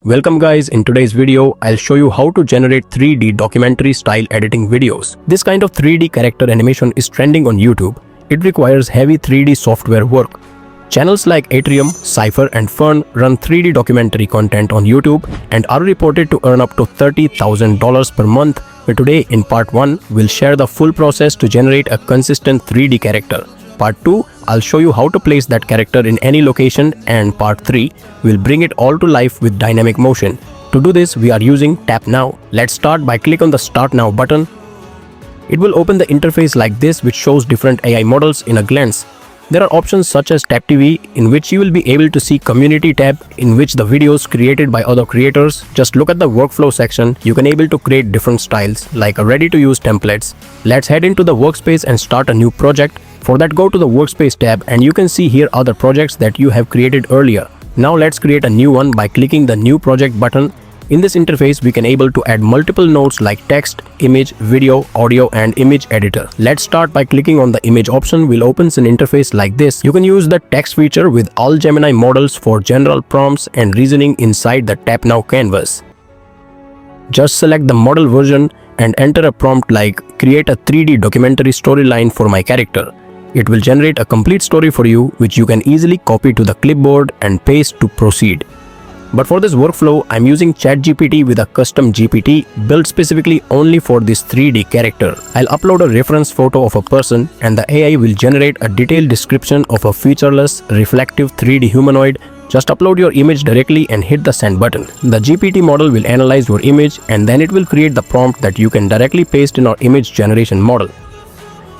Welcome guys, in today's video, I'll show you how to generate 3D documentary style editing videos. This kind of 3D character animation is trending on YouTube. It requires heavy 3D software work. Channels like Atrium, Cypher and Fern run 3D documentary content on YouTube and are reported to earn up to $30,000 per month. But today in part 1, we'll share the full process to generate a consistent 3D character. Part 2, I'll show you how to place that character in any location, and part 3, we'll bring it all to life with dynamic motion. To do this, we are using Tapnow. Let's start by click on the Start Now button. It will open the interface like this, which shows different AI models in a glance. There are options such as TapTV, in which you will be able to see Community tab, in which the videos created by other creators. Just look at the workflow section. You can able to create different styles like a ready-to-use templates. Let's head into the workspace and start a new project. For that, go to the workspace tab and you can see here other projects that you have created earlier. Now let's create a new one by clicking the new project button. In this interface, we can able to add multiple nodes like text, image, video, audio and image editor. Let's start by clicking on the image option. Will opens an interface like this. You can use the text feature with all Gemini models for general prompts and reasoning inside the Tapnow canvas. Just select the model version and enter a prompt like create a 3D documentary storyline for my character. It will generate a complete story for you, which you can easily copy to the clipboard and paste to proceed. But for this workflow, I'm using ChatGPT with a custom GPT built specifically only for this 3D character. I'll upload a reference photo of a person and the AI will generate a detailed description of a featureless, reflective 3D humanoid. Just upload your image directly and hit the send button. The GPT model will analyze your image and then it will create the prompt that you can directly paste in our image generation model.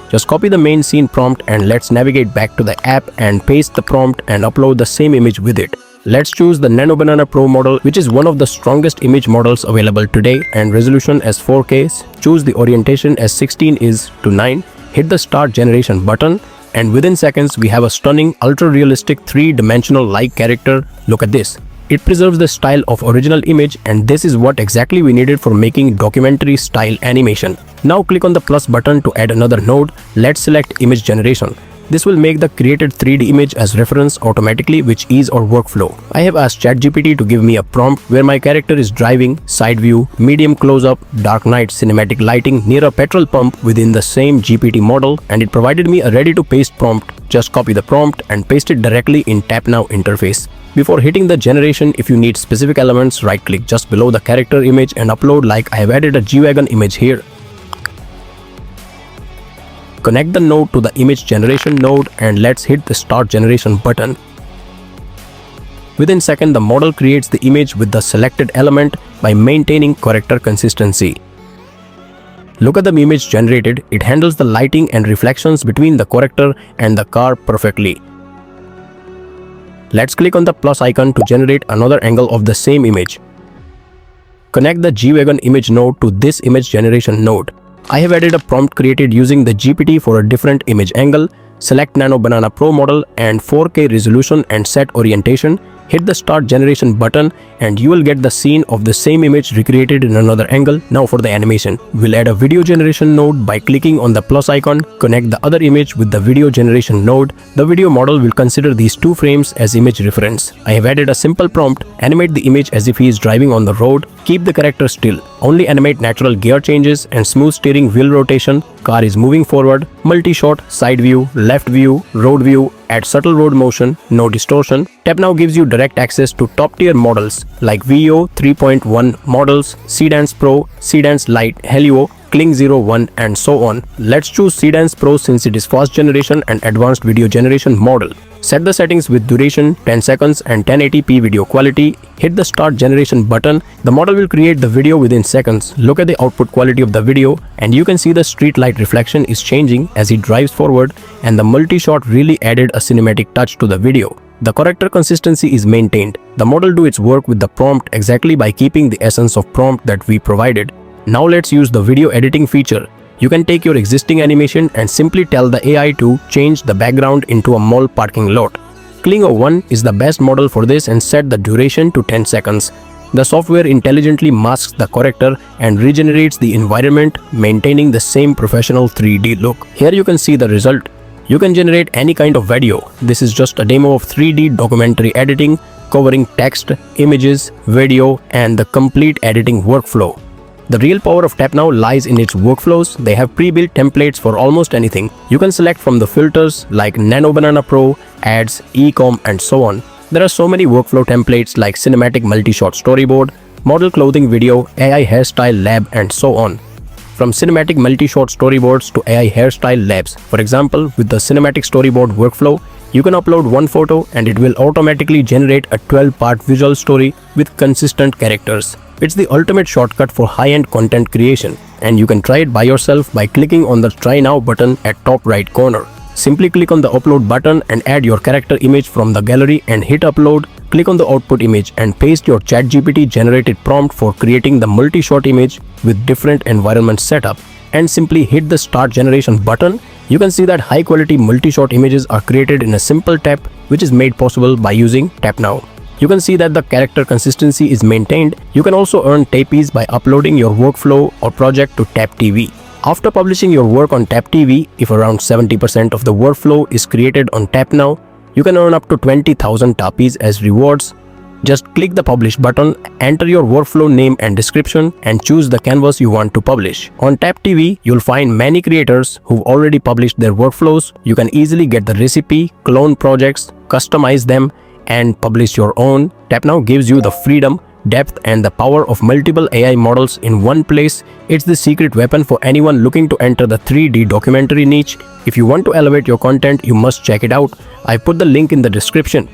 Just copy the main scene prompt and let's navigate back to the app and paste the prompt and upload the same image with it. Let's choose the Nano Banana Pro model, which is one of the strongest image models available today, and resolution as 4K. Choose the orientation as 16:9. Hit the start generation button and within seconds we have a stunning ultra-realistic 3-dimensional like character. Look at this. It preserves the style of original image and this is what exactly we needed for making documentary style animation. Now click on the plus button to add another node. Let's select image generation. This will make the created 3D image as reference automatically, which is our workflow. I have asked ChatGPT to give me a prompt where my character is driving, side view, medium close-up, dark night cinematic lighting near a petrol pump within the same GPT model, and it provided me a ready-to-paste prompt. Just copy the prompt and paste it directly in Tapnow interface. Before hitting the generation, if you need specific elements, right-click just below the character image and upload, like I have added a G-Wagon image here. Connect the node to the image generation node and let's hit the start generation button. Within second, the model creates the image with the selected element by maintaining character consistency. Look at the image generated. It handles the lighting and reflections between the character and the car perfectly. Let's click on the plus icon to generate another angle of the same image. Connect the G-Wagon image node to this image generation node. I have added a prompt created using the GPT for a different image angle. Select Nano Banana Pro model and 4K resolution and set orientation. Hit the start generation button and you will get the scene of the same image recreated in another angle. Now for the animation, we'll add a video generation node by clicking on the plus icon. Connect the other image with the video generation node. The video model will consider these 2 frames as image reference. I have added a simple prompt. Animate the image as if he is driving on the road. Keep the character still. Only animate natural gear changes and smooth steering wheel rotation. Car is moving forward. Multi-shot, side view, left view, road view. Add subtle road motion, no distortion. Tapnow gives you direct access to top-tier models like VO 3.1 models, Sedance Pro, Sedance Lite, Helio, Kling 01 and so on. Let's choose Sedance Pro since it is fast generation and advanced video generation model. Set the settings with duration 10 seconds and 1080p video quality. Hit the start generation button. The model will create the video within seconds. Look at the output quality of the video and you can see the street light reflection is changing as he drives forward, and the multi-shot really added a cinematic touch to the video. The character consistency is maintained. The model do its work with the prompt exactly by keeping the essence of prompt that we provided. Now let's use the video editing feature. You can take your existing animation and simply tell the AI to change the background into a mall parking lot. Kling 01 is the best model for this and set the duration to 10 seconds. The software intelligently masks the character and regenerates the environment, maintaining the same professional 3D look. Here you can see the result. You can generate any kind of video. This is just a demo of 3D documentary editing. covering text, images, video, and the complete editing workflow. The real power of Tapnow lies in its workflows. They have pre-built templates for almost anything. You can select from the filters like Nano Banana Pro, Ads, Ecom, and so on. There are so many workflow templates like Cinematic Multi-Shot Storyboard, Model Clothing Video, AI Hairstyle Lab, and so on. From Cinematic Multi-Shot Storyboards to AI Hairstyle Labs. For example, with the Cinematic Storyboard workflow, you can upload one photo and it will automatically generate a 12-part visual story with consistent characters. It's the ultimate shortcut for high-end content creation, and you can try it by yourself by clicking on the Try Now button at top right corner. Simply click on the upload button and add your character image from the gallery and hit upload. Click on the output image and paste your ChatGPT generated prompt for creating the multi-shot image with different environment setup, and simply hit the start generation button. You can see that high quality multi-shot images are created in a simple tap, which is made possible by using Tapnow. You can see that the character consistency is maintained. You can also earn tapees by uploading your workflow or project to TapTV. After publishing your work on TapTV, if around 70% of the workflow is created on Tapnow, you can earn up to 20,000 tapees as rewards. Just click the publish button, enter your workflow name and description, and choose the canvas you want to publish. On TapTV, you'll find many creators who've already published their workflows. You can easily get the recipe, clone projects, customize them, and publish your own. Tapnow gives you the freedom, depth, and the power of multiple AI models in one place. It's the secret weapon for anyone looking to enter the 3D documentary niche. If you want to elevate your content, you must check it out. I put the link in the description.